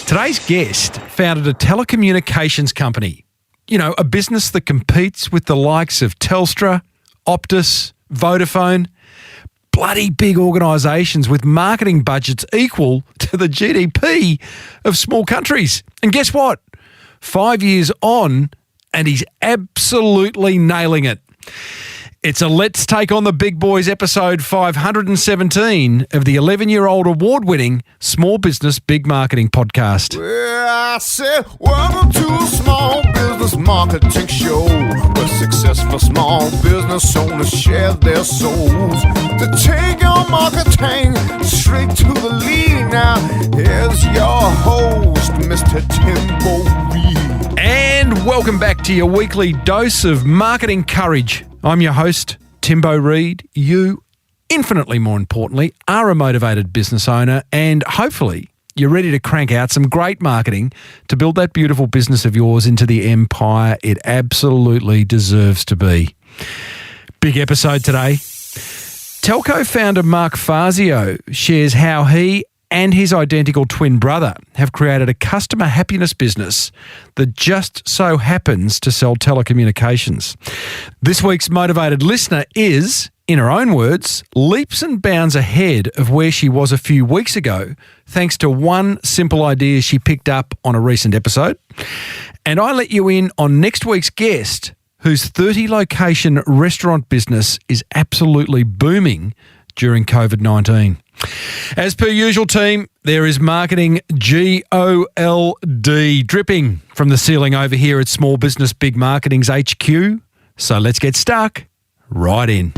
Today's guest founded a telecommunications company. You know, a business that competes with the likes of Telstra, Optus, Vodafone, bloody big organisations with marketing budgets equal to the GDP of small countries. And guess what? 5 years on, and he's absolutely nailing it. It's a Let's Take on the Big Boys episode 517 of the 11-year-old award-winning Small Business Big Marketing podcast. Well, I said, welcome to a small business marketing show where successful small business owners share their souls to take your marketing straight to the lead. Now, here's your host, Mr. Tim Reid. And welcome back to your weekly dose of marketing courage. I'm your host, Timbo Reid. You, infinitely more importantly, are a motivated business owner, and hopefully you're ready to crank out some great marketing to build that beautiful business of yours into the empire it absolutely deserves to be. Big episode today. Telco founder Mark Fazio shares how he and his identical twin brother have created a customer happiness business that just so happens to sell telecommunications. This week's motivated listener is, in her own words, leaps and bounds ahead of where she was a few weeks ago, thanks to one simple idea she picked up on a recent episode. And I let you in on next week's guest, whose 30-location restaurant business is absolutely booming during COVID-19. As per usual, team, there is marketing GOLD dripping from the ceiling over here at Small Business Big Marketing's HQ. So let's get stuck right in.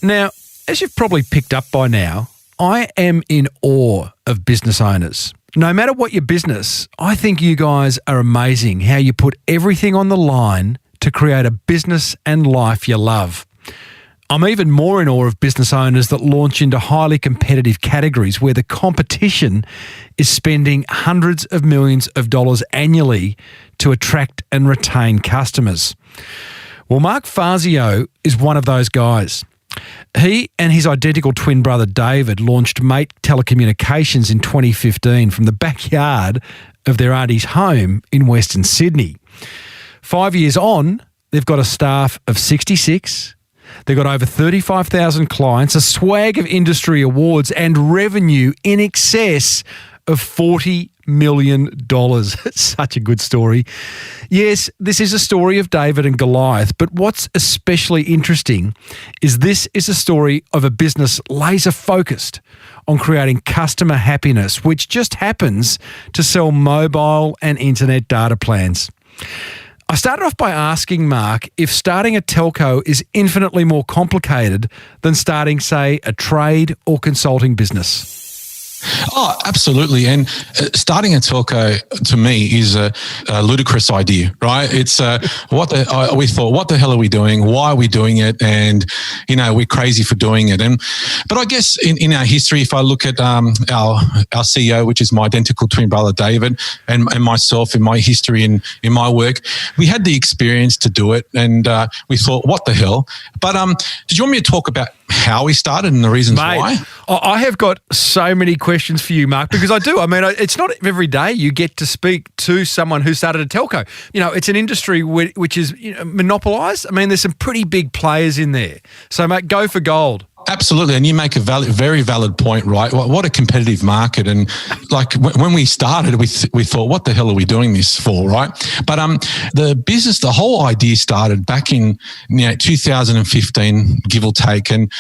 Now, as you've probably picked up by now, I am in awe of business owners. No matter what your business, I think you guys are amazing how you put everything on the line to create a business and life you love. I'm even more in awe of business owners that launch into highly competitive categories where the competition is spending hundreds of millions of dollars annually to attract and retain customers. Well, Mark Fazio is one of those guys. He and his identical twin brother David launched Mate Telecommunications in 2015 from the backyard of their auntie's home in Western Sydney. 5 years on, they've got a staff of 66. They've got over 35,000 clients, a swag of industry awards, and revenue in excess of $40 million. It's such a good story. Yes, this is a story of David and Goliath, but what's especially interesting is this is a story of a business laser-focused on creating customer happiness, which just happens to sell mobile and internet data plans. I started off by asking Mark if starting a telco is infinitely more complicated than starting, say, a trade or consulting business. Oh, absolutely. And starting a telco to me is a ludicrous idea, right? It's we thought, what the hell are we doing? Why are we doing it? And, we're crazy for doing it. But I guess in our history, if I look at our CEO, which is my identical twin brother, David, and myself in my history in my work, we had the experience to do it. And we thought, what the hell? But did you want me to talk about how we started and the reasons why? I have got so many questions for you, Mark, because I do. I mean, it's not every day you get to speak to someone who started a telco. It's an industry which is monopolised. I mean, there's some pretty big players in there. So, mate, go for gold. Absolutely, and you make a very valid point, right? What a competitive market, and like when we started, we thought, what the hell are we doing this for, right? But the whole idea started back in 2015, give or take, and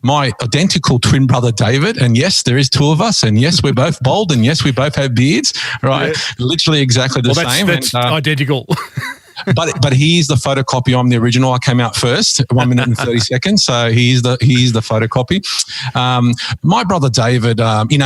my identical twin brother David, and yes, there is two of us, and yes, we're both bald, and yes, we both have beards, right? Yeah. Literally exactly the same. That's identical. But he is the photocopy. I'm the original. I came out first, 1 minute and 30 seconds. So he is the photocopy. My brother David,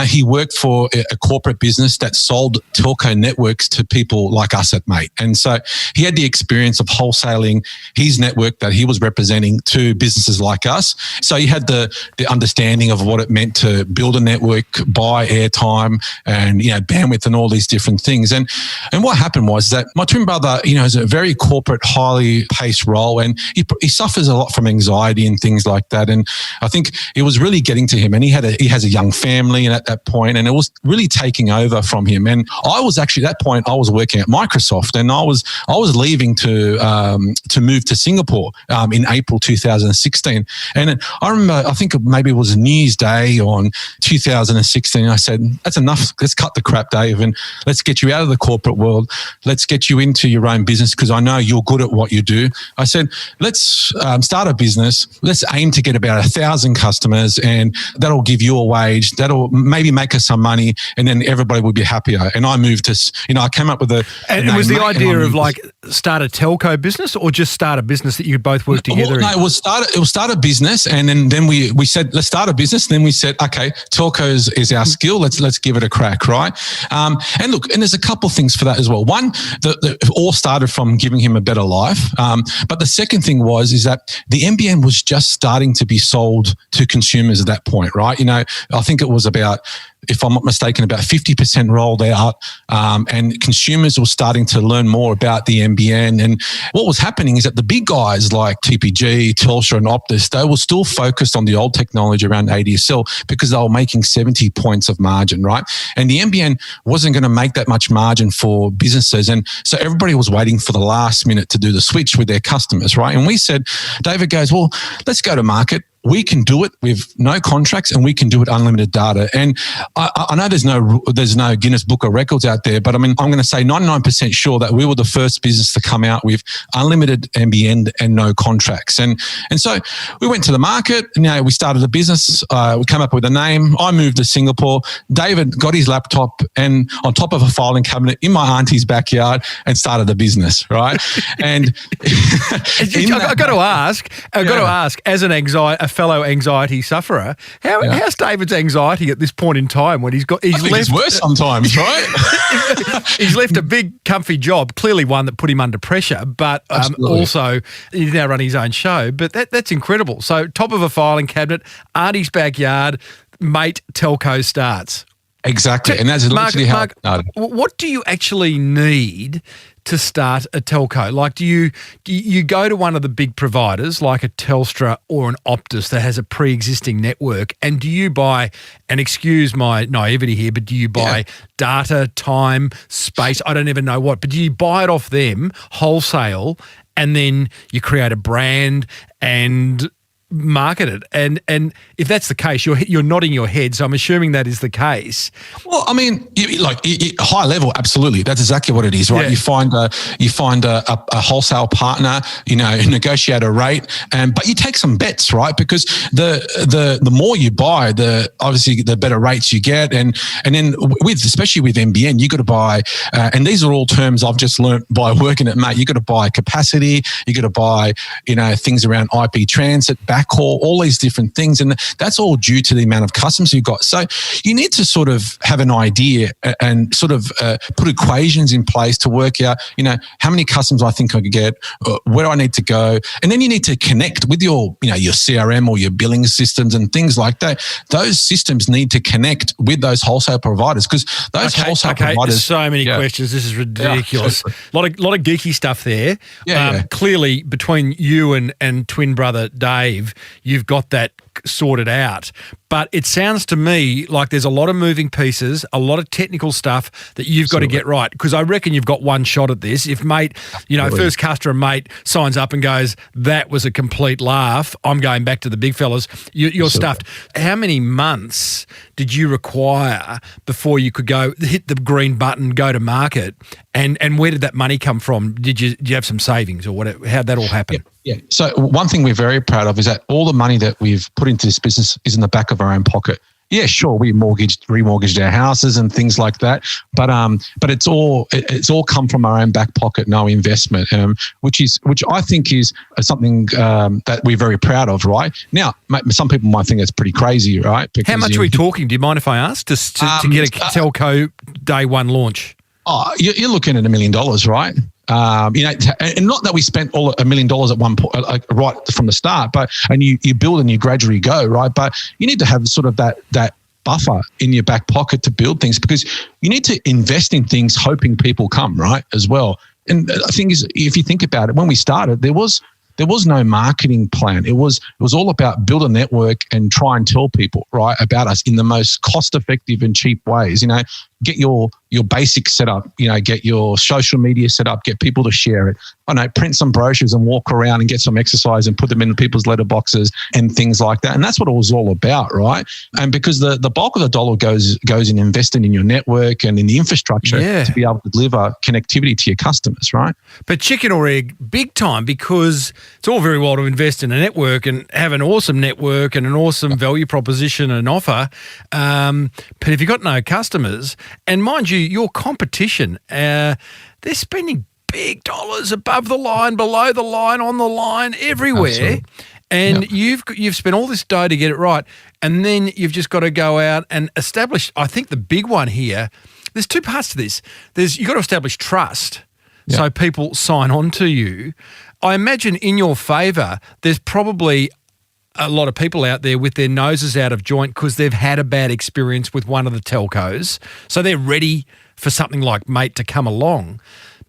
he worked for a corporate business that sold telco networks to people like us at Mate, and so he had the experience of wholesaling his network that he was representing to businesses like us. So he had the understanding of what it meant to build a network, buy airtime, and bandwidth, and all these different things. And what happened was that my twin brother, is a very very corporate, highly paced role, and he suffers a lot from anxiety and things like that. And I think it was really getting to him, and he has a young family, and at that point, and it was really taking over from him. And I was actually at that point, I was working at Microsoft, and I was leaving to move to Singapore in April 2016. And I remember, I think maybe it was New Year's Day on 2016. I said, "That's enough. Let's cut the crap, Dave, and let's get you out of the corporate world. Let's get you into your own business, because I know you're good at what you do." I said, "Let's start a business. Let's aim to get about 1,000 customers, and that'll give you a wage. That'll maybe make us some money, and then everybody will be happier." And I moved to, I came up with a. And was the idea of like start a telco business, or just start a business that you could both work together? Well, no, it was start a business, and then we said, let's start a business. And then we said, okay, telco is our skill. Let's give it a crack, right? And look, and there's a couple of things for that as well. One, it all started from giving him a better life. But the second thing is that the NBN was just starting to be sold to consumers at that point, right? I think it was about, if I'm not mistaken, about 50% rolled out, and consumers were starting to learn more about the NBN. And what was happening is that the big guys like TPG, Telstra and Optus, they were still focused on the old technology around ADSL because they were making 70 points of margin, right? And the NBN wasn't going to make that much margin for businesses. And so everybody was waiting for the last minute to do the switch with their customers, right? And we said, David goes, well, let's go to market. We can do it with no contracts, and we can do it unlimited data. And I know there's no Guinness Book of Records out there, but I mean, I'm going to say 99% sure that we were the first business to come out with unlimited NBN and no contracts. And so we went to the market. We started a business. We came up with a name. I moved to Singapore. David got his laptop and on top of a filing cabinet in my auntie's backyard and started a business, right? And I've got to ask, as a fellow anxiety sufferer, how's David's anxiety at this point in time when he's left? It's worse sometimes, right? He's left a big, comfy job, clearly one that put him under pressure, but also he's now running his own show. But that's incredible. So top of a filing cabinet, auntie's backyard, mate, telco starts. Exactly, and that's literally how it started. What do you actually need to start a telco? Like, do you go to one of the big providers like a Telstra or an Optus that has a pre-existing network, and do you buy, and excuse my naivety here, but do you buy data, time, space, I don't even know what, but do you buy it off them wholesale, and then you create a brand and market it? And if that's the case, you're nodding your head, so I'm assuming that is the case. Well, I mean, high level, absolutely. That's exactly what it is, right? Yeah. You find a wholesale partner, negotiate a rate, but you take some bets, right? Because the more you buy, obviously the better rates you get, and then especially with NBN, you got to buy, and these are all terms I've just learnt by working at Mate. You got to buy capacity, you got to buy things around IP transit, backhaul, all these different things. And that's all due to the amount of customers you've got. So you need to sort of have an idea and sort of put equations in place to work out, how many customers I think I could get, where do I need to go? And then you need to connect with your CRM or your billing systems and things like that. Those systems need to connect with those wholesale providers, because those wholesale providers... So many questions. This is ridiculous. A lot of geeky stuff there. Clearly, between you and twin brother Dave, you've got that sorted out. But it sounds to me like there's a lot of moving pieces, a lot of technical stuff that you've got to get right, because I reckon you've got one shot at this. If Mate, first customer Mate signs up and goes, that was a complete laugh, I'm going back to the big fellas, you're stuffed. How many months did you require before you could go hit the green button, go to market, and where did that money come from? Did you have some savings or whatever? How'd that all happen? Yeah. So one thing we're very proud of is that all the money that we've put into this business is in the back of our own pocket. Yeah, sure, we remortgaged our houses and things like that, but it's all come from our own back pocket, no investment, which I think is something that we're very proud of. Right now, some people might think it's pretty crazy, right? Because how much are we talking? Do you mind if I ask? To get a telco day one launch? Oh, you're looking at $1 million, right? And not that we spent all $1 million at one point, right from the start, and you build and you gradually go, right? But you need to have sort of that buffer in your back pocket to build things, because you need to invest in things hoping people come, right, as well. And the thing is, if you think about it, when we started, there was no marketing plan. It was all about build a network and try and tell people, right, about us in the most cost-effective and cheap ways. Get your basic setup, get your social media set up, get people to share it. Print some brochures and walk around and get some exercise and put them in people's letterboxes and things like that. And that's what it was all about, right? And because the bulk of the dollar goes in investing in your network and in the infrastructure to be able to deliver connectivity to your customers, right? But chicken or egg, big time, because it's all very well to invest in a network and have an awesome network and an awesome value proposition and offer. But if you've got no customers, and mind you, your competition, they're spending big dollars above the line, below the line, on the line, everywhere. Absolutely. And you've spent all this dough to get it right. And then you've just got to go out and establish, I think the big one here, there's two parts to this. You've got to establish trust so people sign on to you. I imagine in your favour, there's probably a lot of people out there with their noses out of joint because they've had a bad experience with one of the telcos. So they're ready for something like Mate to come along.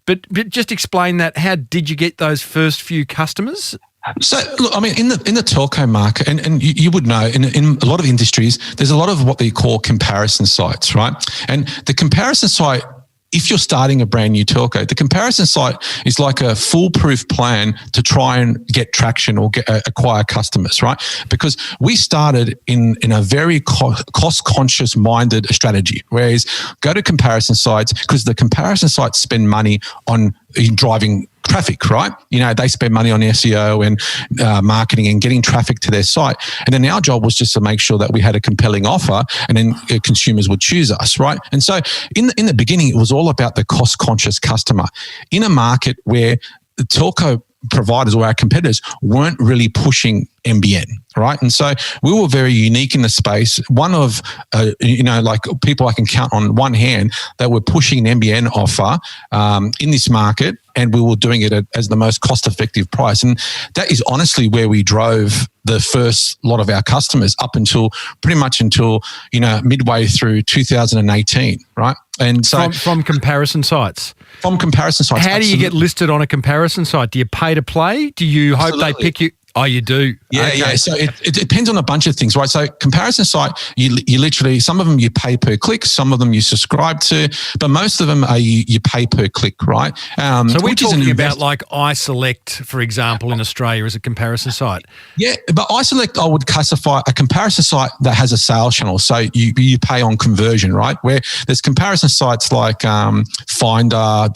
But just explain that. How did you get those first few customers? So, look, I mean, in the telco market, and you would know, in a lot of industries, there's a lot of what they call comparison sites, right? And the comparison site, if you're starting a brand new telco, the comparison site is like a foolproof plan to try and get traction or acquire customers, right? Because we started in a very cost-conscious minded strategy, whereas go to comparison sites because the comparison sites spend money on driving traffic, right? They spend money on SEO and marketing and getting traffic to their site. And then our job was just to make sure that we had a compelling offer and then consumers would choose us, right? And so in the beginning, it was all about the cost-conscious customer in a market where the telco providers or our competitors weren't really pushing NBN, right? And so we were very unique in the space. One of, like people I can count on one hand that were pushing an NBN offer in this market, and we were doing it as the most cost-effective price. And that is honestly where we drove the first lot of our customers up until midway through 2018, right? And so from comparison sites. From comparison sites. How do you get listed on a comparison site? Do you pay to play? Do you hope they pick you? Oh, you do? Yeah, okay. Yeah. So it depends on a bunch of things, right? So comparison site, you literally, some of them you pay per click, some of them you subscribe to, but most of them are you pay per click, right? So we're talking about like iSelect, for example, in Australia as a comparison site. Yeah, but iSelect I would classify a comparison site that has a sales channel. So you pay on conversion, right? Where there's comparison sites like finder.com.au,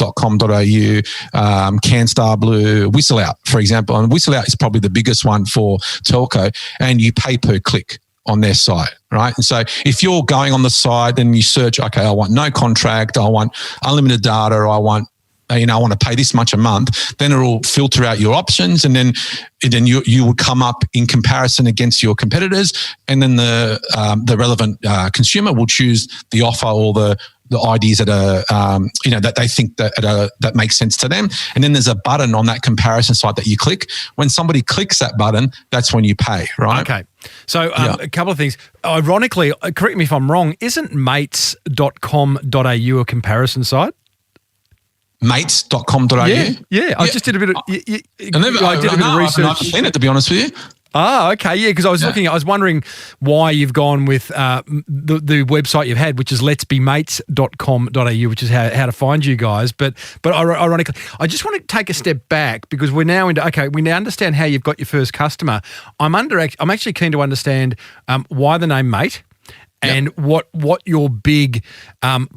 CanStar Blue, Whistleout, for example. And Whistleout is probably the biggest one for telco, and you pay per click on their site, right? And so if you're going on the site and you search, okay, I want no contract, I want unlimited data, I want to pay this much a month, then it'll filter out your options, and then you would come up in comparison against your competitors, and then the relevant consumer will choose the offer or the IDs that are, that they think that makes sense to them. And then there's a button on that comparison site that you click. When somebody clicks that button, that's when you pay, right? Okay. So a couple of things. Ironically, correct me if I'm wrong, isn't mates.com.au a comparison site? Mates.com.au? Yeah. I just did a bit of research. I've seen it, to be honest with you. Ah, okay, yeah, because I was wondering why you've gone with the website you've had, which is letsbemates.com.au, which is how to find you guys. But ironically, I just want to take a step back because we're now we now understand how you've got your first customer. I'm actually keen to understand why the name Mate. And what your big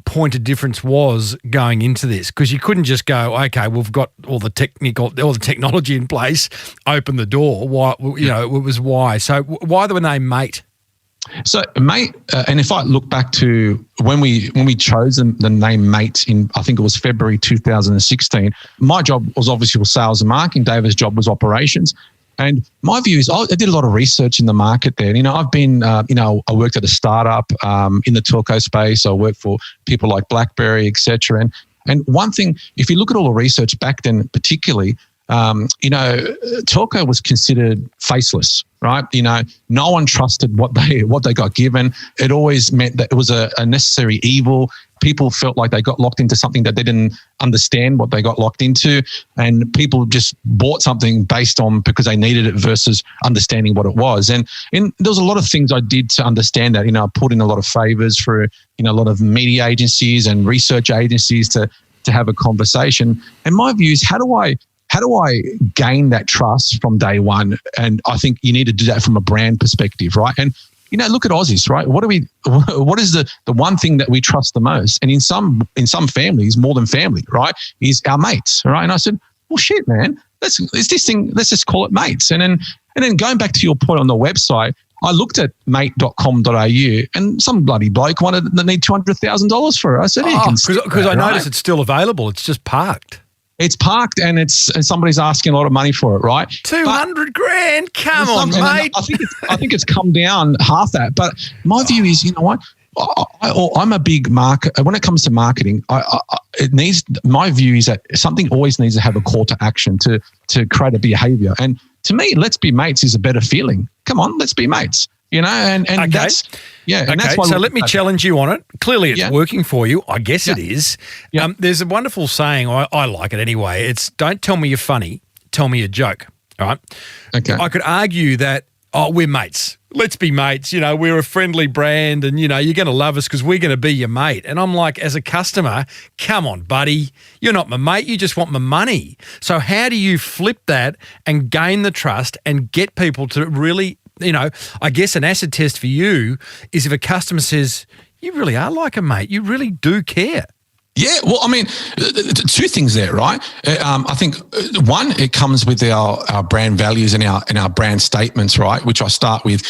point of difference was going into this, because you couldn't just go, okay, we've got all the technology in place, open the door. Why, it was why. So why the name Mate? So Mate, and if I look back to when we chose the name Mate in, I think it was February 2016, my job was obviously sales and marketing. David's job was operations. And my view is I did a lot of research in the market there. I've been, I worked at a startup in the telco space. I worked for people like BlackBerry, etc. And one thing, if you look at all the research back then, particularly, Telco was considered faceless, right? No one trusted what they got given. It always meant that it was a necessary evil. People felt like they got locked into something that they didn't understand what they got locked into, and people just bought something based on because they needed it versus understanding what it was. And there was a lot of things I did to understand that. I put in a lot of favors for a lot of media agencies and research agencies to have a conversation. And my view is, how do I gain that trust from day one? And I think you need to do that from a brand perspective, right? And look at Aussies, right? What is the one thing that we trust the most? And in some families, more than family, right, is our mates, right? And I said, well, shit, man, let's just call it mates. And then going back to your point on the website, I looked at mate.com.au and some bloody bloke wanted to need $200,000 for it. I said, because I noticed it's still available. It's just parked. It's parked and somebody's asking a lot of money for it, right? 200 grand, come on, mate. I think it's come down half that. But my view is, you know what? I'm a big market. When it comes to marketing, my view is that something always needs to have a call to action to create a behavior. And to me, let's be mates is a better feeling. Come on, let's be mates. And okay. that's and okay. that's why. So let me challenge you on it. Clearly, it's working for you. I guess it is. Yeah. There's a wonderful saying. I like it anyway. It's don't tell me you're funny. Tell me a joke. All right. Okay. I could argue that we're mates. Let's be mates. We're a friendly brand, and you're going to love us because we're going to be your mate. And I'm like, as a customer, come on, buddy. You're not my mate. You just want my money. So how do you flip that and gain the trust and get people to really? I guess an acid test for you is if a customer says, you really are like a mate, you really do care. Yeah, well, I mean, two things there, right? I think one, it comes with our brand values and our brand statements, right? Which I start with,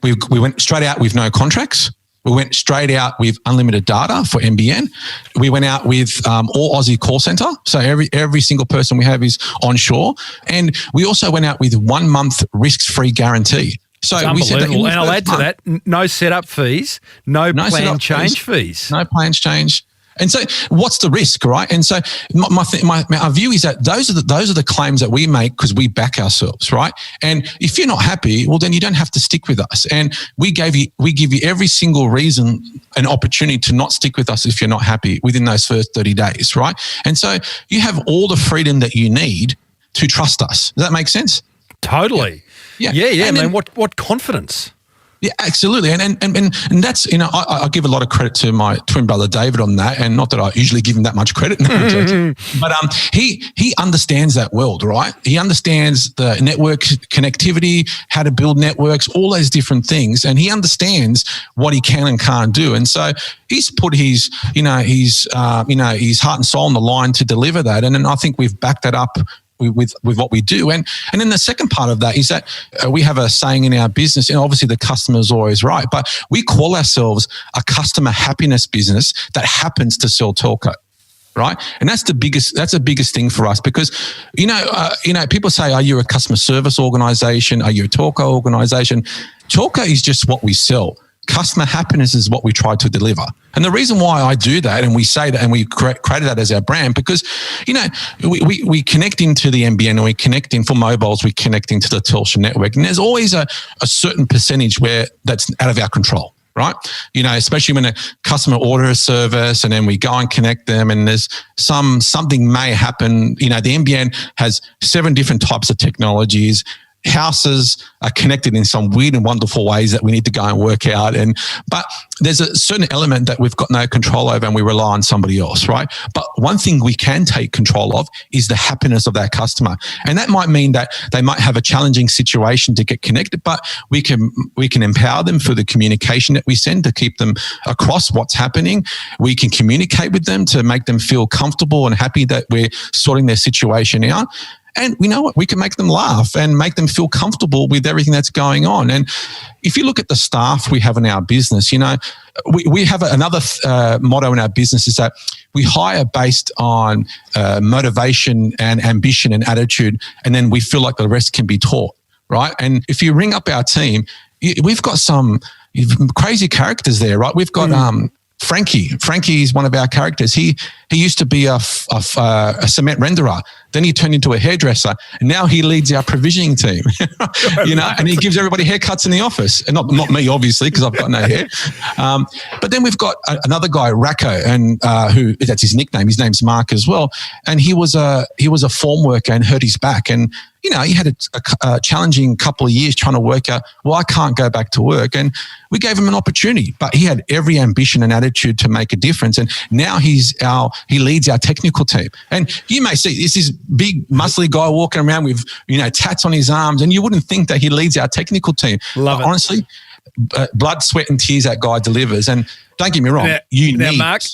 we went straight out with no contracts. We went straight out with unlimited data for NBN. We went out with all Aussie call center. So every single person we have is onshore. And we also went out with 1 month risk-free guarantee. So it's we said that unbelievable. And I'll add to that, no setup fees, no plan change fees. No plans change. And so what's the risk, right? And so our view is that those are the claims that we make because we back ourselves, right? And if you're not happy, well, then you don't have to stick with us. And we give you every single reason, an opportunity to not stick with us if you're not happy within those first 30 days, right? And so you have all the freedom that you need to trust us. Does that make sense? Totally. Yeah. And man, what confidence? Yeah, absolutely. And that's, I give a lot of credit to my twin brother, David, on that. And not that I usually give him that much credit. But he understands that world, right? He understands the network connectivity, how to build networks, all those different things. And he understands what he can and can't do. And so he's put his heart and soul on the line to deliver that. And then I think we've backed that up with what we do. And then the second part of that is that we have a saying in our business, and obviously the customer is always right, but we call ourselves a customer happiness business that happens to sell telco. Right. And that's the biggest thing for us because, people say, are you a customer service organization? Are you a telco organization? Telco is just what we sell. Customer happiness is what we try to deliver. And the reason why I do that and we say that and we created that as our brand because, we connect into the NBN and we connect in for mobiles, we connect into the Telstra network. And there's always a certain percentage where that's out of our control. Right. Especially when a customer orders a service and then we go and connect them and there's something may happen. The NBN has 7 different types of technologies. Houses are connected in some weird and wonderful ways that we need to go and work out. But there's a certain element that we've got no control over and we rely on somebody else, right? But one thing we can take control of is the happiness of that customer. And that might mean that they might have a challenging situation to get connected, but we can empower them through the communication that we send to keep them across what's happening. We can communicate with them to make them feel comfortable and happy that we're sorting their situation out. And we know what, we can make them laugh and make them feel comfortable with everything that's going on. And if you look at the staff we have in our business, we have another motto in our business is that we hire based on motivation and ambition and attitude, and then we feel like the rest can be taught, right? And if you ring up our team, we've got some crazy characters there, right? We've got Frankie is one of our characters. He used to be a cement renderer. Then he turned into a hairdresser, and now he leads our provisioning team. And he gives everybody haircuts in the office, and not me, obviously, because I've got no hair. But then we've got another guy, Racco, and who that's his nickname. His name's Mark as well, and he was a form worker and hurt his back, and he had a challenging couple of years trying to work out, well, I can't go back to work. And we gave him an opportunity, but he had every ambition and attitude to make a difference. And now he leads our technical team. And you may see this is big, muscly guy walking around with, tats on his arms, and you wouldn't think that he leads our technical team. Love it. Honestly, blood, sweat and tears that guy delivers. And don't get me wrong.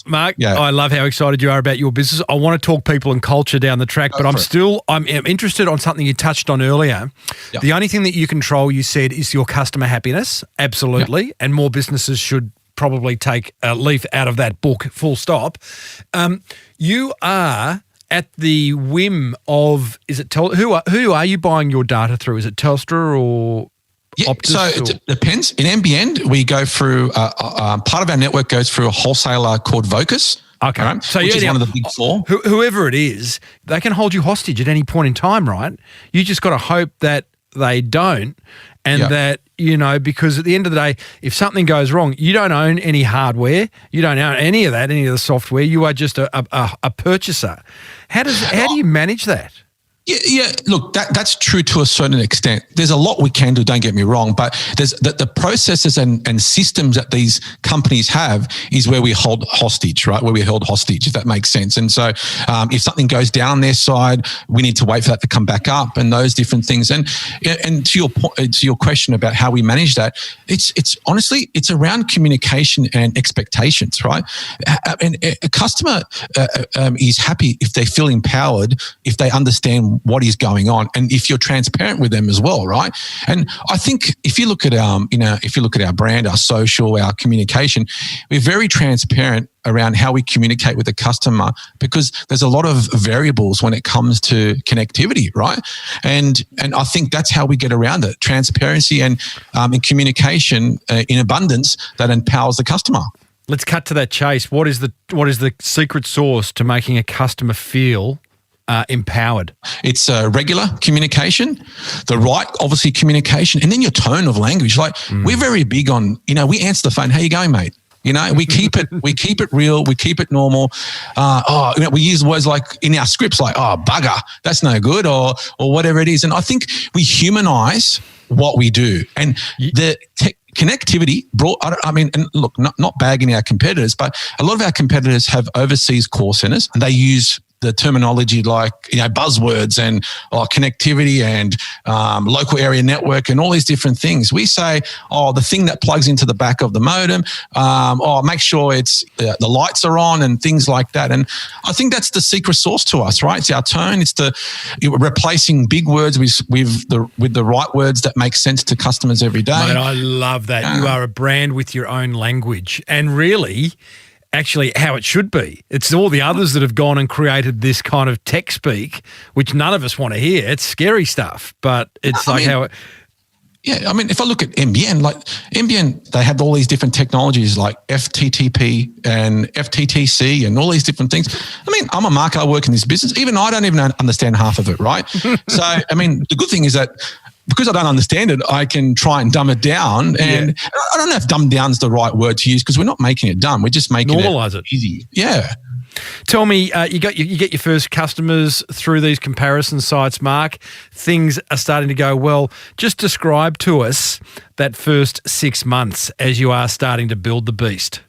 Mark, I love how excited you are about your business. I want to talk people and culture down the track, but I'm interested on something you touched on earlier. Yep. The only thing that you control, you said, is your customer happiness. Absolutely. Yep. And more businesses should probably take a leaf out of that book, full stop. You are at the whim of, is it who are you buying your data through? Is it Telstra or... Yeah, so it depends. In NBN, we go through, part of our network goes through a wholesaler called Vocus. Okay. Right? So which is one of the big four. Whoever it is, they can hold you hostage at any point in time, right? You just got to hope that they don't, and that, because at the end of the day, if something goes wrong, you don't own any hardware, you don't own any of the software, you are just a purchaser. How do you manage that? Yeah. Look, that's true to a certain extent. There's a lot we can do, don't get me wrong, but there's the processes and systems that these companies have is where we hold hostage, right? Where we hold hostage, if that makes sense. And so if something goes down on their side, we need to wait for that to come back up and those different things. And to your point, to your question about how we manage that, it's honestly, it's around communication and expectations, right? And a customer is happy if they feel empowered, if they understand what is going on, and if you're transparent with them as well, right? And I think if you look at our brand, our social, our communication, we're very transparent around how we communicate with the customer, because there's a lot of variables when it comes to connectivity, right? And I think that's how we get around it: transparency and communication in abundance that empowers the customer. Let's cut to that chase. What is the secret sauce to making a customer feel empowered? It's regular communication, the right, obviously, communication, and then your tone of language. Like we're very big on, we answer the phone, "How you going, mate?" We keep it real, we keep it normal. We use words like in our scripts, like, "Oh, bugger, that's no good," or whatever it is. And I think we humanize what we do, and the connectivity brought. And look, not bagging our competitors, but a lot of our competitors have overseas call centers, and they use the terminology like, buzzwords and connectivity and local area network and all these different things. We say, the thing that plugs into the back of the modem, make sure it's the lights are on and things like that. And I think that's the secret sauce to us, right? It's our tone. It's replacing big words with the right words that make sense to customers every day. Mate, I love that. You are a brand with your own language, and really, actually how it should be. It's all the others that have gone and created this kind of tech speak, which none of us want to hear. It's scary stuff, but it's how it... Yeah, if I look at NBN, they have all these different technologies like FTTP and FTTC and all these different things. I'm a marketer, I work in this business. Even I don't even understand half of it, right? So, the good thing is that because I don't understand it, I can try and dumb it down. And I don't know if dumb down is the right word to use, because we're not making it dumb. We're just making it easy. Yeah. Tell me, you get your first customers through these comparison sites, Mark. Things are starting to go well. Just describe to us that first 6 months as you are starting to build the beast.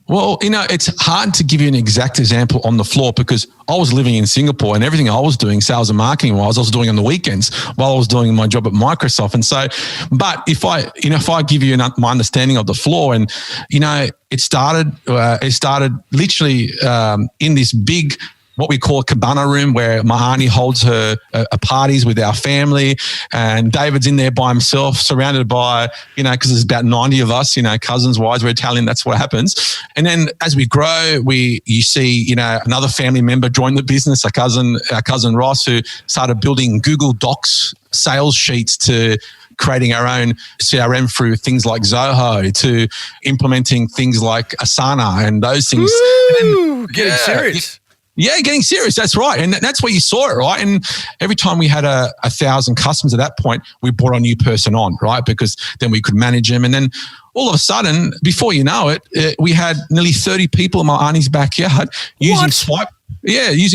Well, it's hard to give you an exact example on the floor, because I was living in Singapore and everything I was doing, sales and marketing wise, I was doing on the weekends while I was doing my job at Microsoft. And so, but if I give you my understanding of the floor, and, it started literally in this big, what we call a cabana room, where my auntie holds her parties with our family, and David's in there by himself, surrounded by, because there's about 90 of us, cousins, wives, we're Italian, that's what happens. And then as we grow, you see, another family member join the business, our cousin Ross, who started building Google Docs sales sheets to creating our own CRM through things like Zoho to implementing things like Asana and those things. Woo! Getting serious. Yeah, getting serious. That's right. And that's where you saw it, right? And every time we had 1,000 customers at that point, we brought a new person on, right? Because then we could manage them. And then all of a sudden, before you know it, we had nearly 30 people in my auntie's backyard using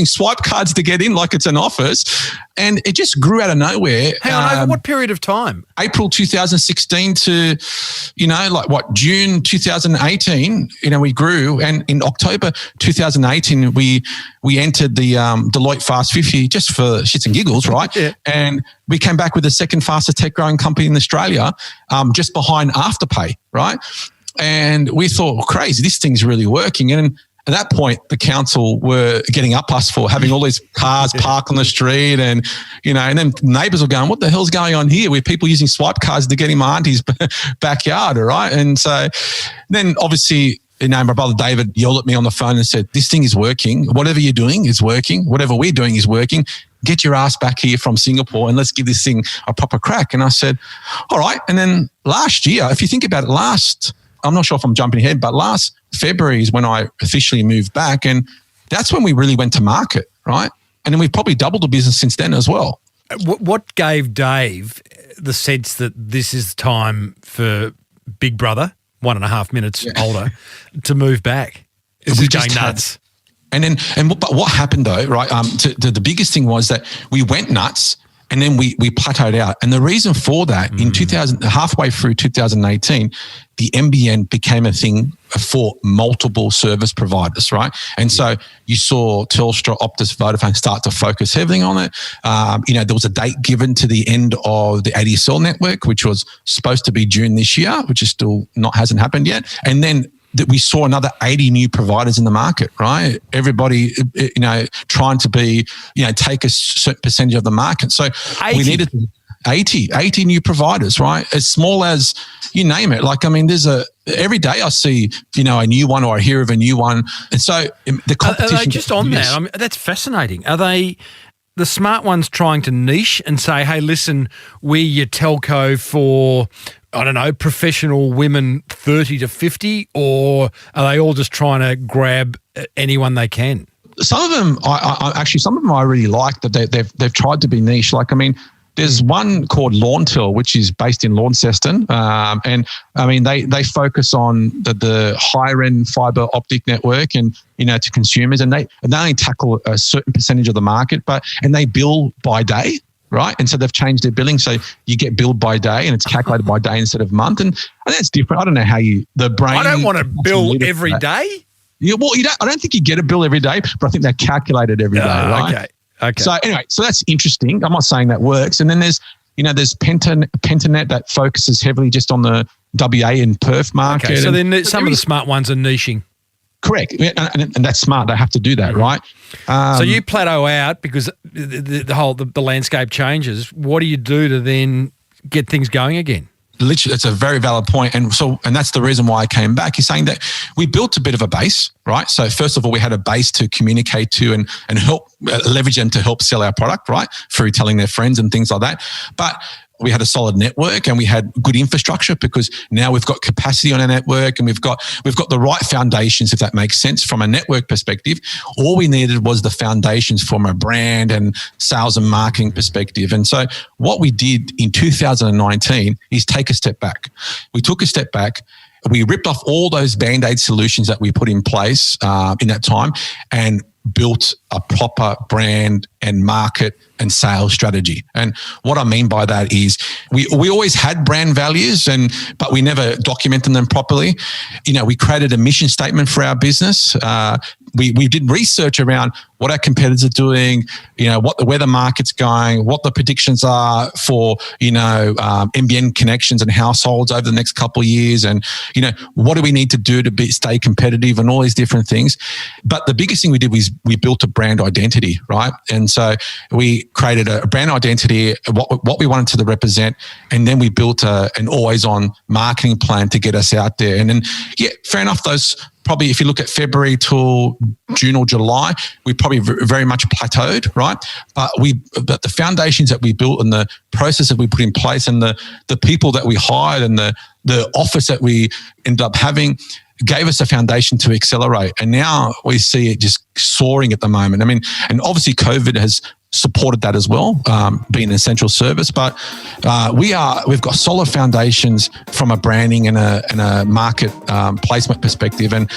swipe cards to get in like it's an office. And it just grew out of nowhere. Hang on, over what period of time? April 2016 to, June 2018, we grew. And in October 2018, we entered the Deloitte Fast 50 just for shits and giggles, right? Yeah. And we came back with the second fastest tech growing company in Australia, just behind Afterpay, right? And we thought, well, crazy, this thing's really working. And at that point, the council were getting up us for having all these cars parked on the street, and then neighbours were going, "What the hell's going on here?" With people using swipe cards to get in my auntie's backyard, all right? And so then, obviously, my brother David yelled at me on the phone and said, "This thing is working. Whatever you're doing is working. Whatever we're doing is working. Get your ass back here from Singapore and let's give this thing a proper crack." And I said, "All right." And then last year, if you think about it, I'm not sure if I'm jumping ahead, but last February is when I officially moved back. And that's when we really went to market, right? And then we've probably doubled the business since then as well. What gave Dave the sense that this is time for Big Brother, 1.5 minutes older, to move back? Is it going nuts? But what happened though, right? The biggest thing was that we went nuts. And then we plateaued out. And the reason for that, halfway through 2018, the NBN became a thing for multiple service providers, right? And so you saw Telstra, Optus, Vodafone start to focus heavily on it. There was a date given to the end of the ADSL network, which was supposed to be June this year, which is still hasn't happened yet. And then that we saw another 80 new providers in the market, right? Everybody, trying to take a certain percentage of the market. So 80. We needed 80 new providers, right? As small as you name it. Every day I see, a new one or I hear of a new one. And so the competition. Are they just on that? That's fascinating. Are they the smart ones trying to niche and say, hey, listen, we're your telco for, I don't know, professional women 30 to 50, or are they all just trying to grab anyone they can? Some of them, I really like that they've tried to be niche. There's one called Lawntel, which is based in Launceston, they focus on the higher end fiber optic network and to consumers, and they only tackle a certain percentage of the market, and they bill by day. Right. And so they've changed their billing. So you get billed by day and it's calculated by day instead of month. And that's different. I don't know how the brain. I don't want to bill every day. Yeah, well, I don't think you get a bill every day, but I think they're calculated every day. Right. Okay. So anyway, that's interesting. I'm not saying that works. And then there's Pentanet that focuses heavily just on the WA and Perth market. Okay. So then some of the smart ones are niching. Correct. And that's smart. They have to do that, right? So you plateau out because the landscape changes. What do you do to then get things going again? Literally, that's a very valid point. And that's the reason why I came back. He's saying that we built a bit of a base, right? So first of all, we had a base to communicate to and help leverage them to help sell our product, right? Through telling their friends and things like that. But we had a solid network and we had good infrastructure because now we've got capacity on our network and we've got the right foundations, if that makes sense from a network perspective. All we needed was the foundations from a brand and sales and marketing perspective. And so what we did in 2019 is take a step back. We took a step back. We ripped off all those Band-Aid solutions that we put in place in that time and built a proper brand and market and sales strategy. And what I mean by that is we always had brand values, but we never documented them properly. We created a mission statement for our business. We did research around what our competitors are doing, where the market's going, what the predictions are for, NBN connections and households over the next couple of years. And, what do we need to do to stay competitive and all these different things. But the biggest thing we did was we built a brand identity, right? And so we created a brand identity, what we wanted to represent, and then we built an always-on marketing plan to get us out there. And then, yeah, fair enough, those probably, if you look at February till June or July, we probably very much plateaued, right? But the foundations that we built and the process that we put in place and the people that we hired and the office that we ended up having gave us a foundation to accelerate. And now we see it just soaring at the moment. I mean, and obviously COVID has supported that as well, being an essential service. But we've got solid foundations from a branding and a market placement perspective. And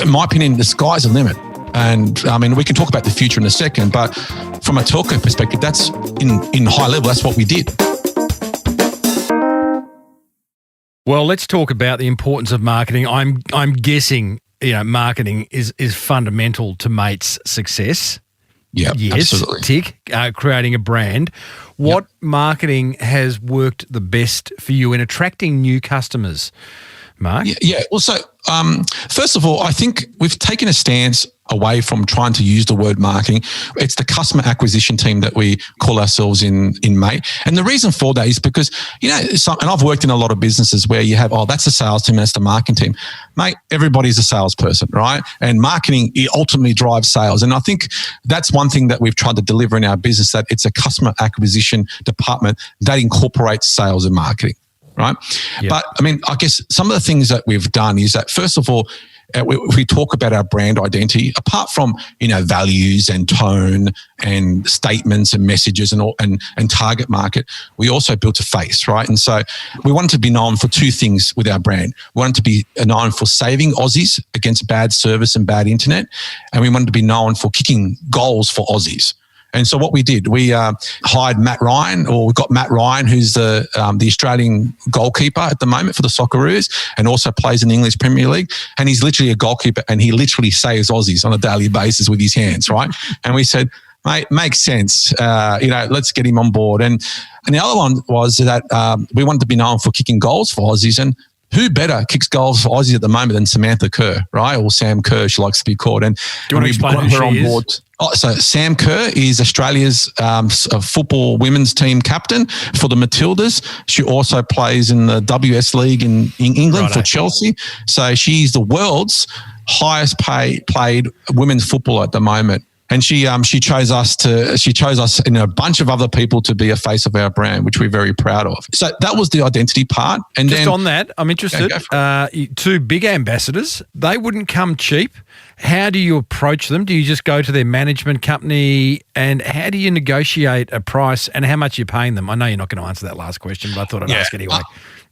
in my opinion, the sky's the limit. And I mean, we can talk about the future in a second, but from a telco perspective, that's in high level, that's what we did. Well, let's talk about the importance of marketing. I'm guessing, marketing is fundamental to Mate's success. Yeah, yes, absolutely. Tick, creating a brand. What marketing has worked the best for you in attracting new customers, Mark? Yeah. Well, so first of all, I think we've taken a stance away from trying to use the word marketing. It's the customer acquisition team that we call ourselves in Mate. And the reason for that is because, and I've worked in a lot of businesses where you have, that's the sales team, that's the marketing team. Mate, everybody's a salesperson, right? And marketing, it ultimately drives sales. And I think that's one thing that we've tried to deliver in our business, that it's a customer acquisition department that incorporates sales and marketing. Right. Yep. But I mean, I guess some of the things that we've done is that, first of all, we talk about our brand identity, apart from, values and tone and statements and messages and target market, we also built a face, right? And so we wanted to be known for two things with our brand. We wanted to be known for saving Aussies against bad service and bad internet. And we wanted to be known for kicking goals for Aussies. And so what we did, we hired Matt Ryan, or we got Matt Ryan, who's the Australian goalkeeper at the moment for the Socceroos, and also plays in the English Premier League. And he's literally a goalkeeper, and he literally saves Aussies on a daily basis with his hands, right? And we said, mate, makes sense. Let's get him on board. And the other one was that we wanted to be known for kicking goals for Aussies. And who better kicks goals for Aussies at the moment than Samantha Kerr, right? Or Sam Kerr, she likes to be called. And do you want to explain who she is? So Sam Kerr is Australia's football women's team captain for the Matildas. She also plays in the WS League in England for Chelsea. So she's the world's highest paid women's footballer at the moment. And she chose us and a bunch of other people to be a face of our brand, which we're very proud of. So that was the identity part. And just on that, I'm interested. Two big ambassadors, they wouldn't come cheap. How do you approach them? Do you just go to their management company, and how do you negotiate a price, and how much you're paying them? I know you're not going to answer that last question, but I thought I'd ask anyway.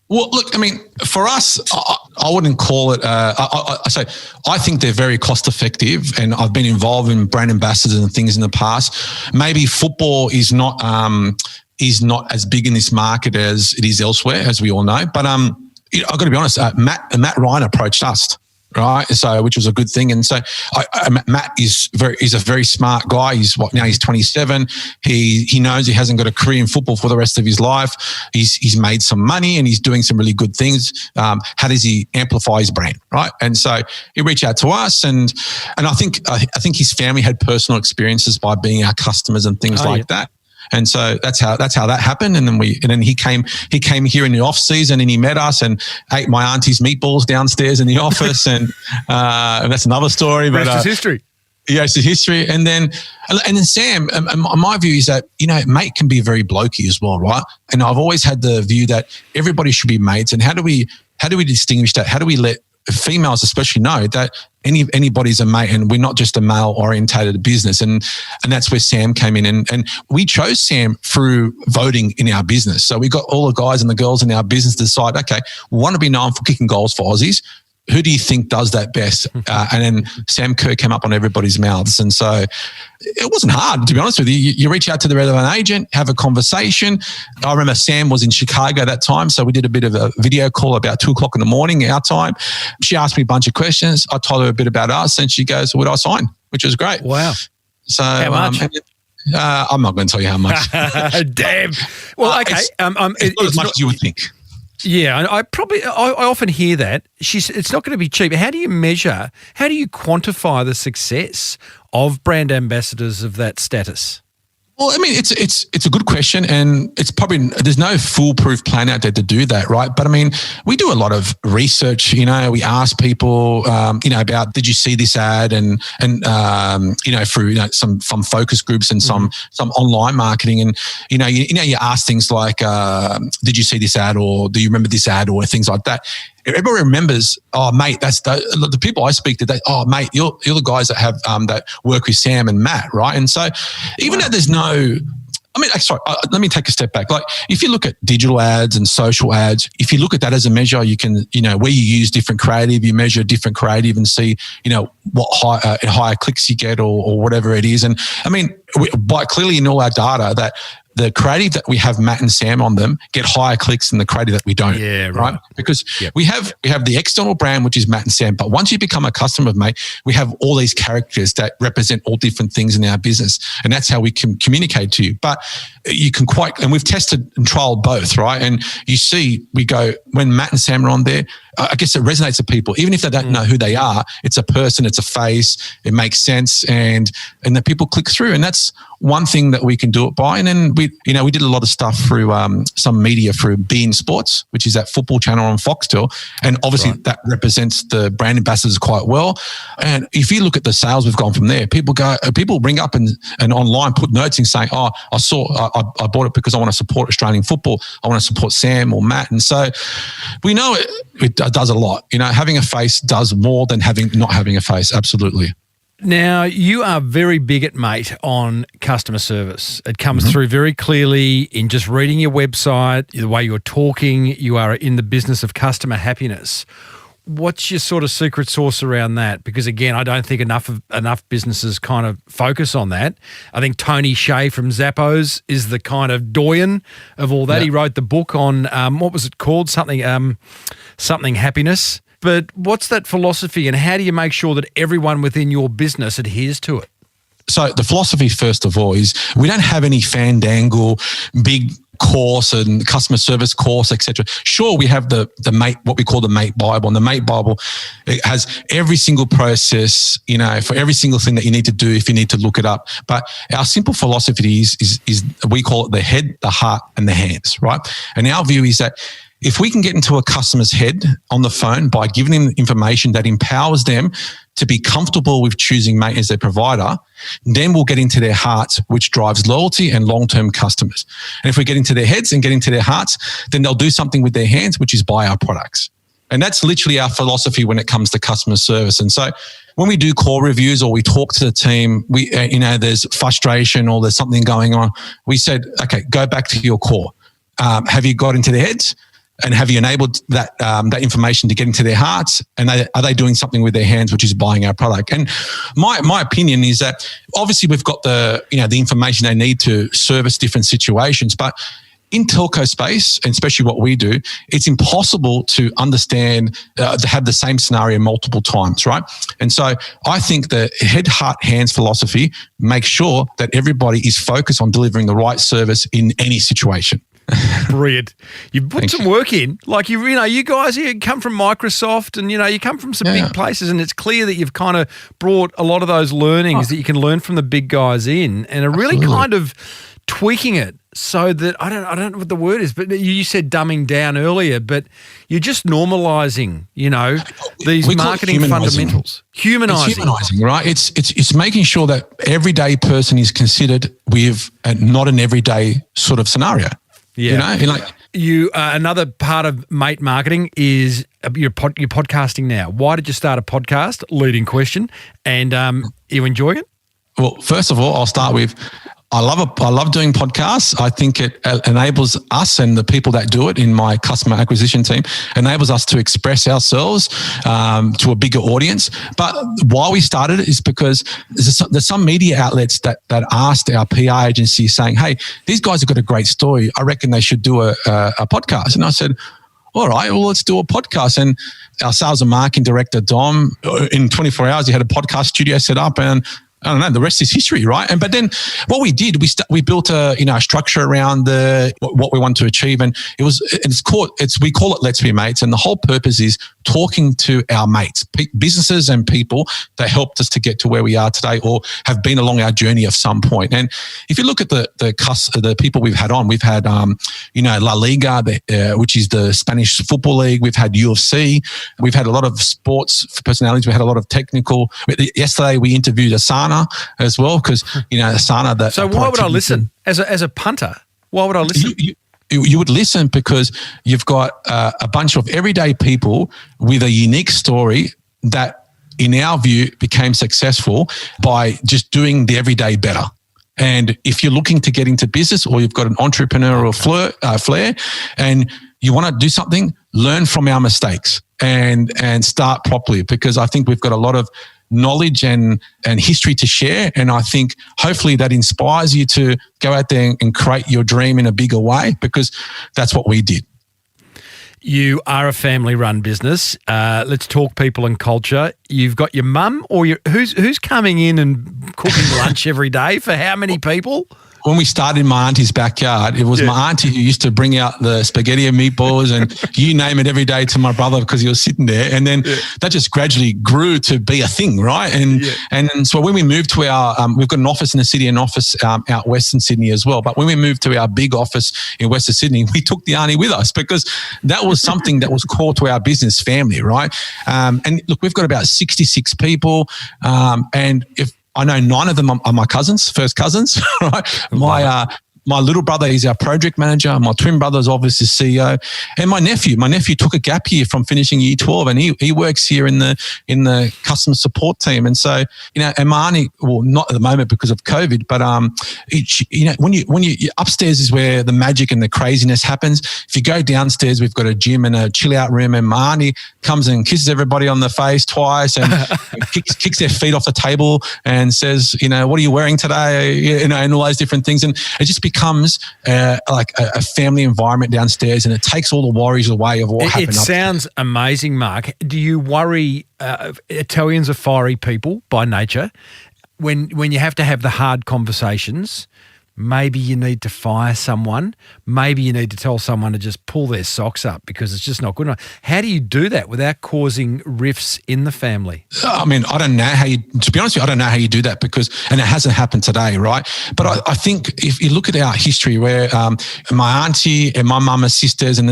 Well, look, I mean, for us, I wouldn't call it. I think they're very cost effective, and I've been involved in brand ambassadors and things in the past. Maybe football is not as big in this market as it is elsewhere, as we all know. But I've got to be honest. Matt Ryan approached us. Right, so which was a good thing, and so Matt is a very smart guy. He's 27. He knows he hasn't got a career in football for the rest of his life. He's made some money and he's doing some really good things. How does he amplify his brand, right? And so he reached out to us, and I think his family had personal experiences by being our customers and things like that. And so that's how that happened. And then he came here in the off season, and he met us and ate my auntie's meatballs downstairs in the office. And that's another story. But rest is history. Yeah, it's history. And then Sam, my view is that, mate can be very blokey as well, right? And I've always had the view that everybody should be mates. And how do we distinguish that? How do we let females especially know that anybody's a mate, and we're not just a male orientated business? And that's where Sam came in, and we chose Sam through voting in our business. So we got all the guys and the girls in our business to decide, okay, we want to be known for kicking goals for Aussies. Who do you think does that best? And then Sam Kerr came up on everybody's mouths. And so it wasn't hard, to be honest with you. You reach out to the relevant agent, have a conversation. I remember Sam was in Chicago that time, so we did a bit of a video call about 2:00 in the morning, our time. She asked me a bunch of questions. I told her a bit about us, and she goes, "Would I sign?" Which was great. Wow. So how much? I'm not going to tell you how much. Damn. Well, okay. It's not as much as you would think. Yeah, I often hear that. It's not going to be cheap. How do you measure, how do you quantify the success of brand ambassadors of that status? Well, I mean, it's a good question, and it's probably there's no foolproof plan out there to do that, right? But I mean, we do a lot of research. We ask people, about did you see this ad, and through some focus groups and some online marketing, and you ask things like, did you see this ad, or do you remember this ad, or things like that. Everybody remembers, oh, mate, that's the people I speak to. Oh, mate, you're the guys that have that work with Sam and Matt, right? And so, even though there's no, let me take a step back. Like, if you look at digital ads and social ads, if you look at that as a measure, you can, where you use different creative, you measure different creative and see, what higher clicks you get or whatever it is. And I mean, by clearly in all our data that the creative that we have Matt and Sam on them get higher clicks than the creative that we don't. Yeah, right. Because we have the external brand, which is Matt and Sam. But once you become a customer of Mate, we have all these characters that represent all different things in our business. And that's how we can communicate to you. But you can and we've tested and trialed both, right? And you see, we go, when Matt and Sam are on there, I guess it resonates with people. Even if they don't know who they are, it's a person, it's a face, it makes sense, and the people click through. And that's one thing that we can do it by. And then we did a lot of stuff through some media through beIN Sports, which is that football channel on Foxtel. And obviously that represents the brand ambassadors quite well. And if you look at the sales we've gone from there, people ring up and online put notes in saying, oh, I bought it because I want to support Australian football. I want to support Sam or Matt. And so we know it does a lot. Having a face does more than not having a face. Absolutely. Now, you are very big at Mate on customer service. It comes through very clearly in just reading your website, the way you're talking. You are in the business of customer happiness. What's your sort of secret sauce around that? Because again, I don't think enough businesses kind of focus on that. I think Tony Shea from Zappos is the kind of doyen of all that. Yeah. He wrote the book on what was it called? Something happiness. But what's that philosophy, and how do you make sure that everyone within your business adheres to it? So the philosophy, first of all, is we don't have any fandangle, big course and customer service course, etc. Sure, we have the Mate, what we call the Mate Bible, and the Mate Bible, it has every single process, for every single thing that you need to do if you need to look it up. But our simple philosophy is we call it the head, the heart, and the hands, right? And our view is that if we can get into a customer's head on the phone by giving them information that empowers them to be comfortable with choosing Mate as their provider, then we'll get into their hearts, which drives loyalty and long-term customers. And if we get into their heads and get into their hearts, then they'll do something with their hands, which is buy our products. And that's literally our philosophy when it comes to customer service. And so when we do call reviews or we talk to the team, there's frustration or there's something going on, we said, okay, go back to your core. Have you got into their heads? And have you enabled that information to get into their hearts? And are they doing something with their hands, which is buying our product? And my opinion is that obviously we've got the information they need to service different situations, but in telco space, and especially what we do, it's impossible to understand, to have the same scenario multiple times, right? And so I think the head, heart, hands philosophy makes sure that everybody is focused on delivering the right service in any situation. Brilliant. You've put some work in. Like, you guys, you come from Microsoft and, you come from some big places, and it's clear that you've kind of brought a lot of those learnings that you can learn from the big guys in and are really kind of tweaking it so that, I don't know what the word is, but you said dumbing down earlier, but you're just normalizing, these marketing fundamentals. Humanizing, right? It's making sure that everyday person is considered with not an everyday sort of scenario. Yeah. Another part of Mate marketing is you're podcasting now. Why did you start a podcast? Leading question. And you enjoy it? Well, first of all, I'll start with, I love doing podcasts. I think it enables us and the people that do it in my customer acquisition team, enables us to express ourselves to a bigger audience. But why we started it is because there's some media outlets that asked our PR agency saying, hey, these guys have got a great story. I reckon they should do a podcast. And I said, all right, well, let's do a podcast. And our sales and marketing director, Dom, in 24 hours, he had a podcast studio set up, and I don't know, the rest is history, right? But then what we did, we built a structure around what we want to achieve, and we call it Let's Be Mates, and the whole purpose is talking to our mates, businesses and people that helped us to get to where we are today or have been along our journey of some point. And if you look at the people we've had on, we've had, La Liga, which is the Spanish football league. We've had UFC. We've had a lot of sports personalities. We had a lot of technical. Yesterday, we interviewed Asana as well because, Asana. So why would I listen as a punter? Why would I listen? You would listen because you've got a bunch of everyday people with a unique story that, in our view, became successful by just doing the everyday better. And if you're looking to get into business or you've got an entrepreneurial flair and you want to do something, learn from our mistakes and start properly, because I think we've got a lot of knowledge and history to share. And I think hopefully that inspires you to go out there and create your dream in a bigger way, because that's what we did. You are a family-run business. Let's talk people and culture. You've got your mum, or who's coming in and cooking lunch every day for how many people? When we started in my auntie's backyard, it was my auntie who used to bring out the spaghetti and meatballs and you name it every day to my brother because he was sitting there. And then that just gradually grew to be a thing, right? And so when we moved to we've got an office in the city, an office out Western Sydney as well. But when we moved to our big office in Western Sydney, we took the auntie with us because that was something that was core to our business family, right? And look, we've got about 66 people. And if I know 9 of them are my cousins, first cousins, right? My little brother is our project manager. My twin brother is obviously CEO, and my nephew took a gap year from finishing year 12, and he works here in the customer support team. And so, and my auntie, well, not at the moment because of COVID, but when you upstairs is where the magic and the craziness happens. If you go downstairs, we've got a gym and a chill out room, and my auntie comes and kisses everybody on the face twice and kicks their feet off the table and says, what are you wearing today? And all those different things, and it just becomes like a family environment downstairs, and it takes all the worries away of what happened. It sounds amazing, Mark. Do you worry? Italians are fiery people by nature. When you have to have the hard conversations, maybe you need to fire someone. Maybe you need to tell someone to just pull their socks up because it's just not good enough. How do you do that without causing rifts in the family? I mean, I don't know how to be honest with you, I don't know how you do that and it hasn't happened today, right? But I think if you look at our history where my auntie and my mum are sisters and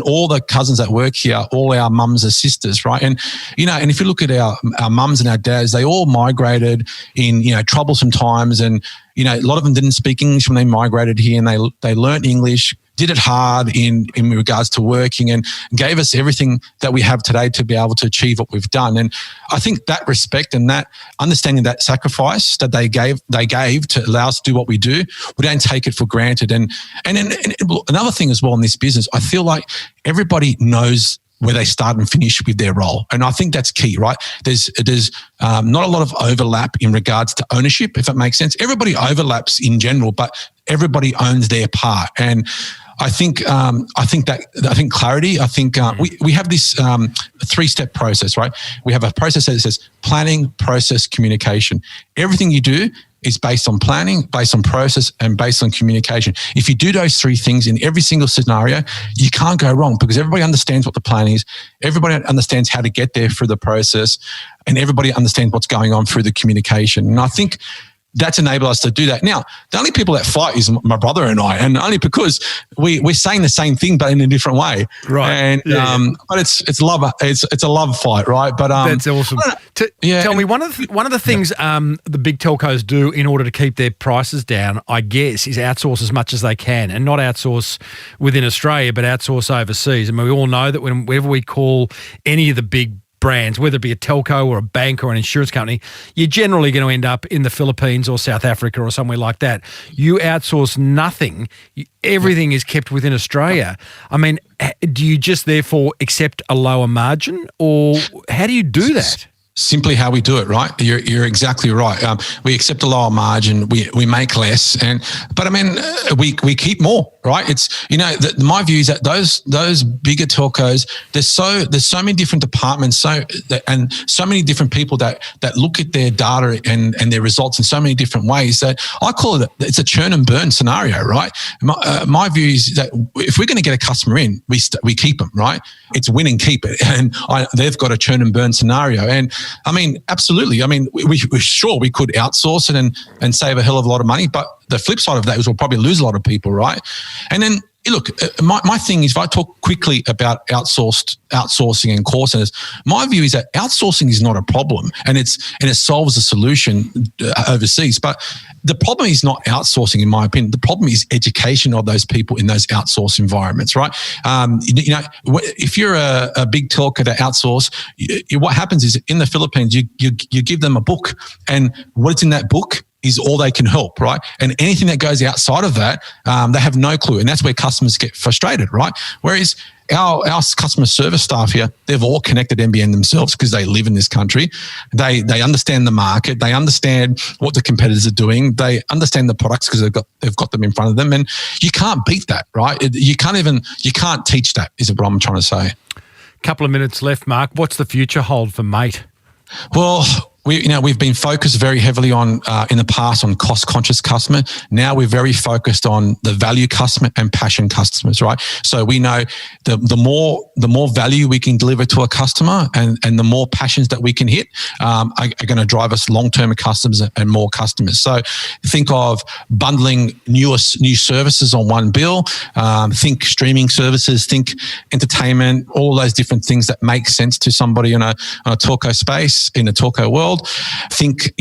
all the cousins that work here, all our mums are sisters, right? And, and if you look at our mums and our dads, they all migrated in, troublesome times, and, a lot of them didn't speak English when they migrated here, and they learned English, did it hard in regards to working, and gave us everything that we have today to be able to achieve what we've done. And I think that respect and that understanding, that sacrifice that they gave to allow us to do what we do, we don't take it for granted. And another thing as well in this business, I feel like everybody knows where they start and finish with their role. And I think that's key, right? There's not a lot of overlap in regards to ownership, if that makes sense. Everybody overlaps in general, but everybody owns their part. And I think clarity. I think we have this 3-step process, right? We have a process that says planning, process, communication. Everything you do is based on planning, based on process, and based on communication. If you do those 3 things in every single scenario, you can't go wrong because everybody understands what the plan is, everybody understands how to get there through the process, and everybody understands what's going on through the communication. And I think that's enabled us to do that. Now, the only people that fight is my brother and I, and only because we're saying the same thing but in a different way. Right. And but it's love. It's a love fight, right? But that's awesome. Tell me, one of the things the big telcos do in order to keep their prices down, I guess, is outsource as much as they can, and not outsource within Australia, but outsource overseas. I mean, we all know that whenever we call any of the big brands, whether it be a telco or a bank or an insurance company, you're generally going to end up in the Philippines or South Africa or somewhere like that. You outsource nothing. Everything is kept within Australia. I mean, do you just therefore accept a lower margin, or how do you do that? simply how we do it, right? You're exactly right. We accept a lower margin, we make less, but I mean, we keep more, right? It's, my view is that those bigger telcos, there's so many different departments, and so many different people that look at their data and their results in so many different ways that I call it's a churn and burn scenario, right? My view is that if we're going to get a customer in, we keep them, right? It's win and keep it, and they've got a churn and burn scenario. And I mean, absolutely. I mean, we're sure we could outsource it and save a hell of a lot of money, but the flip side of that is we'll probably lose a lot of people, right? And then look, my thing is, if I talk quickly about outsourcing and call centers, my view is that outsourcing is not a problem, and it solves a solution overseas. But the problem is not outsourcing, in my opinion. The problem is education of those people in those outsourced environments, right? If you're a big telco that outsource, what happens is in the Philippines, you give them a book, and what's in that book is all they can help, right? And anything that goes outside of that, they have no clue. And that's where customers get frustrated, right? Whereas our customer service staff here, they've all connected NBN themselves because they live in this country. They understand the market. They understand what the competitors are doing. They understand the products because they've got them in front of them. And you can't beat that, right? You can't teach that, is what I'm trying to say. Couple of minutes left, Mark. What's the future hold for Mate? Well, we've been focused very heavily on in the past on cost-conscious customer. Now we're very focused on the value customer and passion customers, right? So we know the more value we can deliver to a customer and the more passions that we can hit are going to drive us long-term customers and more customers. So think of bundling new services on one bill. Think streaming services. Think entertainment. All those different things that make sense to somebody in a telco space, in a telco world. Think,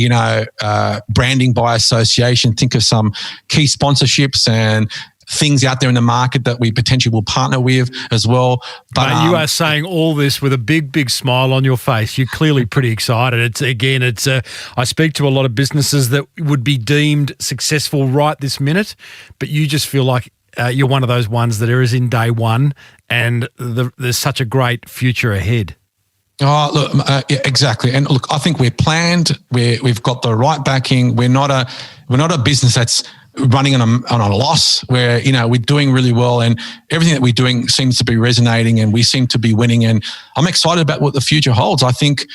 branding by association. Think of some key sponsorships and things out there in the market that we potentially will partner with as well. But mate, you are saying all this with a big, big smile on your face. You're clearly pretty excited. I speak to a lot of businesses that would be deemed successful right this minute, but you just feel like you're one of those ones that is in day one, and there's such a great future ahead. Oh, look, yeah, exactly. And look, I think we're planned. We've got the right backing. We're not a business that's running on a loss. We're doing really well, and everything that we're doing seems to be resonating, and we seem to be winning. And I'm excited about what the future holds. I think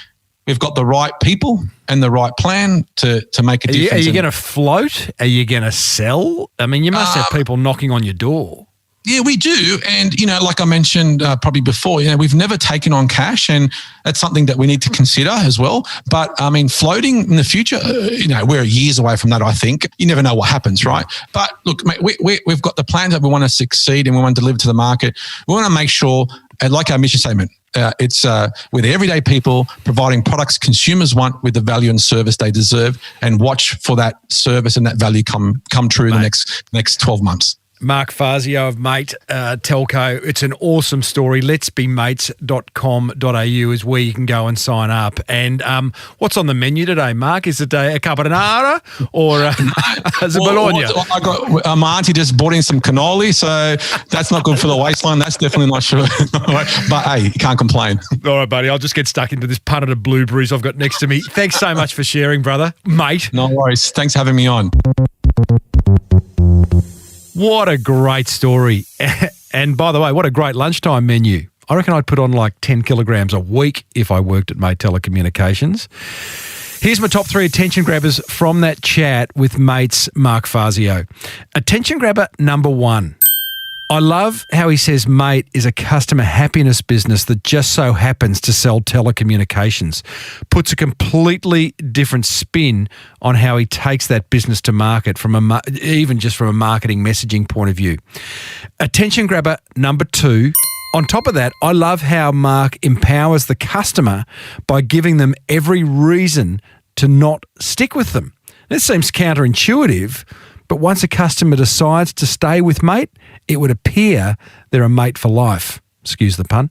we've got the right people and the right plan to make a difference. Are you going to float? Are you going to sell? I mean, you must have people knocking on your door. Yeah, we do. And, like I mentioned probably before, we've never taken on cash, and that's something that we need to consider as well. But, I mean, floating in the future, we're years away from that, I think. You never know what happens, right? But, look, mate, we've got the plans that we want to succeed and we want to deliver to the market. We want to make sure, like our mission statement, it's with everyday people providing products consumers want with the value and service they deserve, and watch for that service and that value come true in the next 12 months. Mark Fazio of Mate Telco. It's an awesome story. letsbemates.com.au is where you can go and sign up. And what's on the menu today, Mark? Is it a carbonara or is it bologna? I got my auntie just bought in some cannoli, so that's not good for the waistline. That's definitely not sure. But hey, you can't complain. All right, buddy. I'll just get stuck into this punnet of blueberries I've got next to me. Thanks so much for sharing, brother. Mate. No worries. Thanks for having me on. What a great story. And by the way, what a great lunchtime menu. I reckon I'd put on like 10 kilograms a week if I worked at Mate Telecommunications. Here's my top 3 attention grabbers from that chat with Mate's Mark Fazio. Attention grabber number 1. I love how he says Mate is a customer happiness business that just so happens to sell telecommunications. Puts a completely different spin on how he takes that business to market, even just from a marketing messaging point of view. Attention grabber number 2. On top of that, I love how Mark empowers the customer by giving them every reason to not stick with them. This seems counterintuitive, but once a customer decides to stay with Mate, it would appear they're a mate for life. Excuse the pun.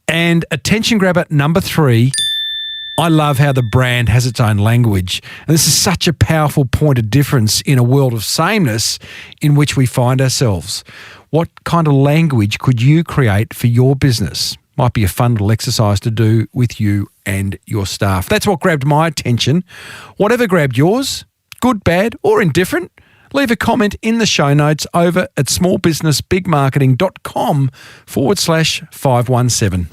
And attention grabber number 3, I love how the brand has its own language. And this is such a powerful point of difference in a world of sameness in which we find ourselves. What kind of language could you create for your business? Might be a fun little exercise to do with you and your staff. That's what grabbed my attention. Whatever grabbed yours, good, bad, or indifferent, leave a comment in the show notes over at smallbusinessbigmarketing.com/517.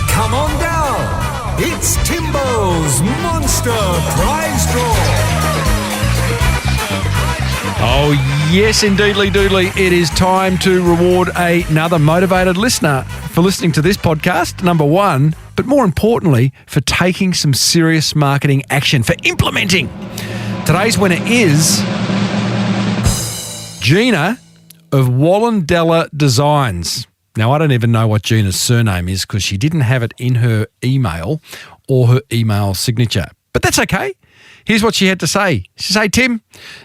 Come on down. It's Timbo's Monster Prize Draw. Oh, yes, indeedly, doodly. It is time to reward another motivated listener for listening to this podcast, number one, but more importantly, for taking some serious marketing action, for implementing. Today's winner is Gina of Wallendella Designs. Now, I don't even know what Gina's surname is because she didn't have it in her email or her email signature. But that's okay. Here's what she had to say. She said, "Hey, Tim,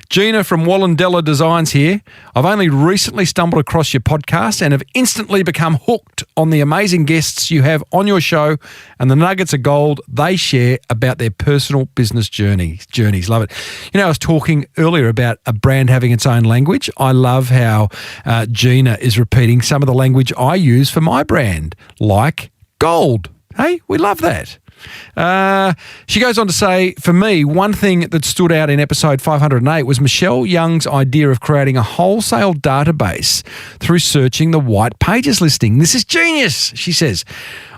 Gina from Wallendella Designs here. I've only recently stumbled across your podcast and have instantly become hooked on the amazing guests you have on your show and the nuggets of gold they share about their personal business journeys. Love it. You know, I was talking earlier about a brand having its own language. I love how Gina is repeating some of the language I use for my brand, like gold. Hey, we love that. She goes on to say, for me, one thing that stood out in episode 508 was Michelle Young's idea of creating a wholesale database through searching the white pages listing. This is genius, she says.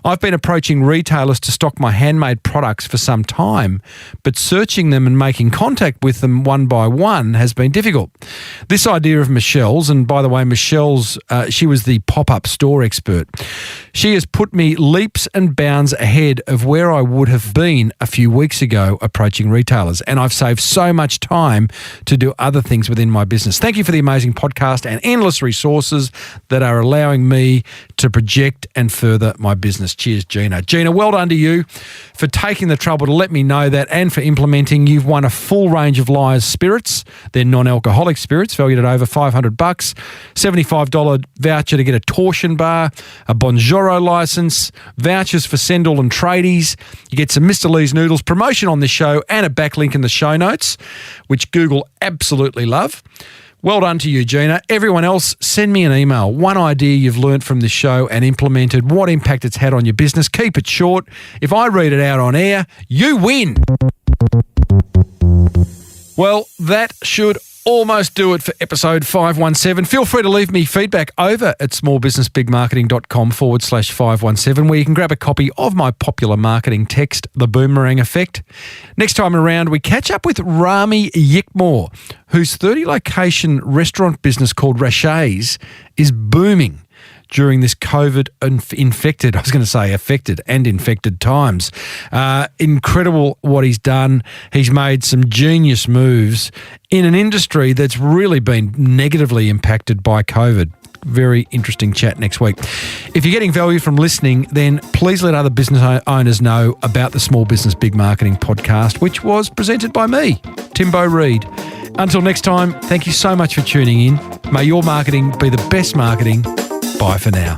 I've been approaching retailers to stock my handmade products for some time, but searching them and making contact with them one by one has been difficult. This idea of Michelle's, and by the way, Michelle's, she was the pop-up store expert. She has put me leaps and bounds ahead of where I would have been a few weeks ago approaching retailers, and I've saved so much time to do other things within my business. Thank you for the amazing podcast and endless resources that are allowing me to project and further my business. Cheers, Gina. Gina, well done to you for taking the trouble to let me know that and for implementing. You've won a full range of Liars spirits. They're non-alcoholic spirits valued at over $500, $75 voucher to get a torsion bar, a Bonjoro license, vouchers for Sendall and Tradies. You get some Mr. Lee's noodles, promotion on this show, and a backlink in the show notes, which Google absolutely love. Well done to you, Gina. Everyone else, send me an email. One idea you've learnt from this show and implemented, what impact it's had on your business. Keep it short. If I read it out on air, you win. Well, that should almost do it for episode 517. Feel free to leave me feedback over at smallbusinessbigmarketing.com/517, where you can grab a copy of my popular marketing text, The Boomerang Effect. Next time around, we catch up with Rami Yickmore, whose 30-location restaurant business called Rashay's is booming during this affected and infected times. Incredible what he's done. He's made some genius moves in an industry that's really been negatively impacted by COVID. Very interesting chat next week. If you're getting value from listening, then please let other business owners know about the Small Business Big Marketing podcast, which was presented by me, Tim Reid. Until next time, thank you so much for tuning in. May your marketing be the best marketing. Bye for now.